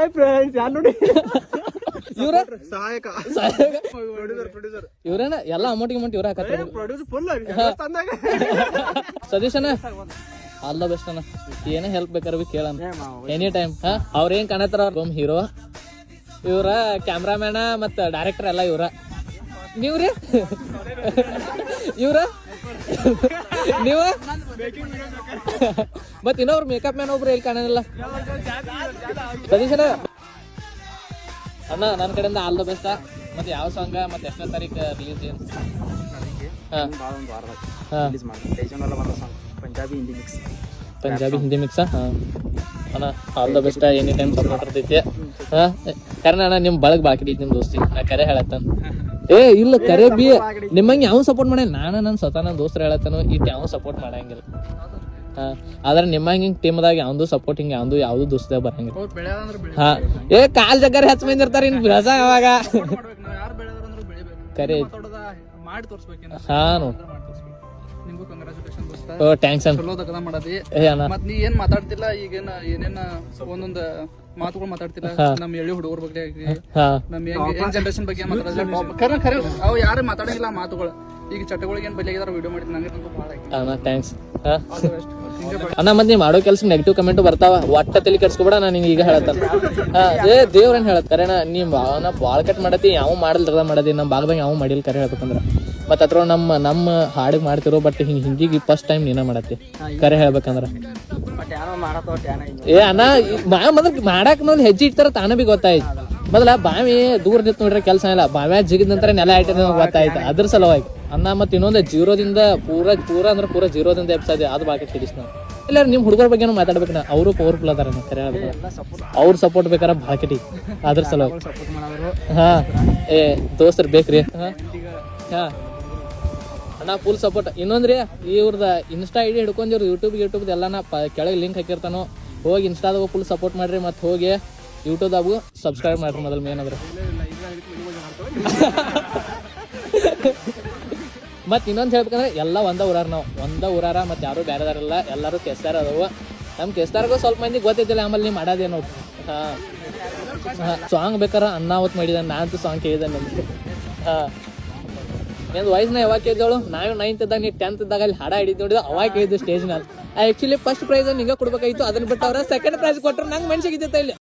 hi friends ಯಾರು ನೋಡಿ ಇವ್ರ ಸಹಾಯಕ ಪ್ರೊಡ್ಯೂಸರ್ ಇವ್ರೇನ ಎಲ್ಲ ಅಮೌಂಟ್ ಇವ್ರ ಹಾಕತ್ತಾರ ಪ್ರೊಡ್ಯೂಸರ್ ಫುಲ್ ಸತೀಶನ ಆಲ್ ದ ಬೆಸ್ಟ್ ಅಣ್ಣ ಏನೇ ಹೆಲ್ಪ್ ಬೇಕಾದ್ರೆ ಬಿ ಕೇಳಣ ಎನಿ ಟೈಮ್ ಅವ್ರ ಏನ್ ಕಾಣತ್ತಾರ ಒಮ್ಮೆ ಹೀರೋ ಇವ್ರ ಕ್ಯಾಮ್ರಾಮ್ಯಾನ ಮತ್ತ ಡೈರೆಕ್ಟರ್ ಎಲ್ಲ ಇವ್ರ ನೀವ್ರಿ ಇವ್ರ ನೀವ ಮತ್ ಇನ್ನೊಬ್ರು ಮೇಕಪ್ ಮ್ಯಾನ್ ಒಬ್ರು ಎಲ್ಲಿ ಕಾಣೋದಿಲ್ಲ ಸತೀಶನ ಅಣ್ಣ ನನ್ನ ಕಡೆಯಿಂದ ಆಲ್ ದ ಬೆಸ್ಟ್ ಮತ್ತೆ ಯಾವ ಸಾಂಗ್ ಮತ್ತೆ ಎಷ್ಟನೇ ತಾರೀಕು ರಿಲೀಸ್ ಏನು ಪಂಜಾಬಿ ಹಿಂದಿ ಮಿಕ್ಸ್ ಅಣ್ಣ all the best any time support ಇರ್ತೈತಿ ಕಾರಣ ಅಣ್ಣ ನಿಮ್ ಬಳಗ್ ಬಾಕಿ ನಿಮ್ ದೋಸ್ತಿ ನಾ ಕರೆ ಹೇಳತ್ತಾನ ಇಲ್ಲ ಕರೆ ಬಿ ನಿಮ್ಮಂಗೆ ಯಾವ ಸಪೋರ್ಟ್ ಮಾಡ ನಾನು ಸ್ವತಃ ನನ್ನ ದೋಸ್ತರ ಹೇಳತ್ತಾನು ಇಟ್ ಯಾವ ಸಪೋರ್ಟ್ ಮಾಡಂಗಿಲ್ಲ ಆದ್ರೆ ನಿಮ್ಮಂಗ ಹಿಂಗ್ ಟೀಮ್ದಾಗ ಯಾವ್ದು ಸಪೋರ್ಟ್ ಹಿಂಗ ಯಾವ್ದು ದೋಸ್ತ ಬರಂಗಿಲ್ಲ ಕಾಲ್ ಜಗ್ಗಾರ ಹೆಚ್ಚ ಮಂದಿ ಇರ್ತಾರ ಇನ್ ರಸ ಯಾವಾಗ ಕರೆ ಹಾ ಥ್ಯಾಂಕ್ಸ್ ಮತ್ ನೀ ಏನ್ ಮಾತಾಡ್ತಿಲ್ಲ ಈಗೇನ ಏನೇನ ಒಂದೊಂದ್ ಮಾತುಗಳು ಮಾತಾಡ್ತಿಲ್ಲ ನಮ್ ಎಳಿ ಹುಡುಗರ ಬಗ್ಗೆ ನಮ್ ಯಂಗ್ ಜನರೇಷನ್ ಬಗ್ಗೆ ಮಾತಾಡ್ತಿಲ್ಲ ಖರೆ ಅವ್ ಯಾರು ಮಾತಾಡಂಗಿಲ್ಲ ಮಾತುಗಳು ಈಗ ಚಟಗಳಿಗೆ ಏನ್ ಬಲಿಯಾಗಿದಾರ ವಿಡಿಯೋ ಮಾಡಿದ್ ನಂಗೆ ಥ್ಯಾಂಕ್ಸ್ ಅಣ್ಣ ಮತ್ ನೀ ಮಾಡೋ ಕೆಲ್ಸ ನೆಗೆಟಿವ್ ಕಮೆಂಟ್ ಬರ್ತಾವ ಒಟ್ಟ ತಲೆ ಕೆಡ್ಸ್ಕೊಬೇಡ ನಾನು ನಿಂಗೆ ಈಗ ಹೇಳತ್ತಾನ ದೇವ್ರೇನ್ ಹೇಳತ್ ಕರೆನ ನೀ ಬಾಳ ಕಟ್ ಮಾಡತಿ ಯಾವ ಮಾಡಲ್ದ ಮಾಡದಿ ನಮ್ ಭಾಗದಾಗ ಯಾವ ಮಾಡಿಲ್ ಕರೆ ಹೇಳ್ಬೇಕಂದ್ರ ಮತ್ ಅದ್ರ ನಮ್ಮ ಹಾಡಿಗೆ ಮಾಡ್ತಿರೋ ಬಟ್ ಹಿಂದಿಗೆ ಫಸ್ಟ್ ಟೈಮ್ ನೀನ ಮಾಡತ್ತಿ ಕರೆ ಹೇಳ್ಬೇಕಂದ್ರ ಅಣ್ಣ ಮಾಡಕ್ ನೋಡಿ ಹೆಜ್ಜೆ ಇಡ್ತಾರ ತಾನ ಬಿ ಗೊತ್ತಾಯ್ತು ಮೊದಲ ಬಾವಿ ದೂರ ನಿಂತು ನೋಡ್ರೆ ಕೆಲಸ ಇಲ್ಲ ಬಾವ್ಯಾಗ ಜಿಗಿದ ನಂತರ ನೆಲ ಇಟ್ಟಿದ ಗೊತ್ತಾಯ್ತು ಅದ್ರ ಸಲುವಾಗಿ ಅನ್ನ ಮತ್ತೆ ಇನ್ನೊಂದು ಜೀರೋದಿಂದ ಪೂರ ಜೀರೋದಿಂದ ಎಬ್ಸದೆ ಅದು ಬಾಕಿ ತಿಳಿಸ್ ನಾವು ಇಲ್ಲ ನಿಮ್ ಹುಡುಗರ ಬಗ್ಗೆ ಮಾತಾಡ್ಬೇಕು ನಾ ಅವರು ಪವರ್ಫುಲ್ ಅದಾರ ಕರೆ ಅವ್ರ ಸಪೋರ್ಟ್ ಬೇಕಾರ ಬಾಕಿ ಅದ್ರ ಸಲುವಾಗಿ ದೋಸ್ತರು ಬೇಕ್ರಿ ಅಣ್ಣ ಫುಲ್ ಸಪೋರ್ಟ್ ಇನ್ನೊಂದ್ರಿ ಇವ್ರದ ಇನ್ಸ್ಟಾ ಐಡಿ ಹಿಡ್ಕೊಂಡ್ ಯೂಟ್ಯೂಬ್ ಎಲ್ಲಾನ ಕೆಳಗೆ ಲಿಂಕ್ ಹಾಕಿರ್ತಾನೋ ಹೋಗಿ ಇನ್ಸ್ಟಾದಾಗ ಫುಲ್ ಸಪೋರ್ಟ್ ಮಾಡ್ರಿ ಮತ್ತೆ ಹೋಗಿ ಯೂಟ್ಯೂಬ್ದಾಗೂ ಸಬ್ಸ್ಕ್ರೈಬ್ ಮಾಡ್ರಿ ಮೊದಲು ಮೇನ್ ಅದ್ರ ಮತ್ ಇನ್ನೊಂದ್ ಹೇಳ್ಬೇಕಂದ್ರೆ ಎಲ್ಲ ಒಂದ ಊರಾರ ಮತ್ ಯಾರು ಬೇರೆದಾರಲ್ಲ ಎಲ್ಲಾರು ಕೆಸ್ತಾರ ಅದಾವ ನಮ್ ಕೆಸ್ತಾರ್ಗೂ ಸ್ವಲ್ಪ ಮಂದಿ ಗೊತ್ತೈತಿಲ್ಲ ಆಮೇಲೆ ನೀವ್ ಮಾಡೋದೇನೋ ಸಾಂಗ್ ಬೇಕಾರ ಅನ್ನಾವತ್ ಮಾಡಿದ ನಾನಂತೂ ಸಾಂಗ್ ಕೇಳಿದೆ ನಮ್ಗೆ ನಿಂದು ವಯಸ್ಸಿನ ಯಾವಾಗ ಕೇಳಿದವಳು ನಾವು 9th ಇದ್ದಾಗ ನೀ 10th ಇದ್ದಾಗ ಅಲ್ಲಿ ಹಾಡ ಹಿಡಿದು ನೋಡಿದ ಅವಾಗ ಕೇಳಿದ್ದು ಸ್ಟೇಜ್ ನಲ್ಲಿ ಆಕ್ಚುಲಿ ಫಸ್ಟ್ ಪ್ರೈಸ್ ನಿಂಗೆ ಕೊಡ್ಬೇಕಾಯ್ತು ಅದನ್ನ ಬಿಟ್ಟು ಅವ್ರ ಸೆಕೆಂಡ್ ಪ್ರೈಸ್ ಕೊಟ್ಟರು ನಂಗೆ ಮನ್ಸಿಗೆ ಇದ್ದಿತ್ತ ಇಲ್ಲಿ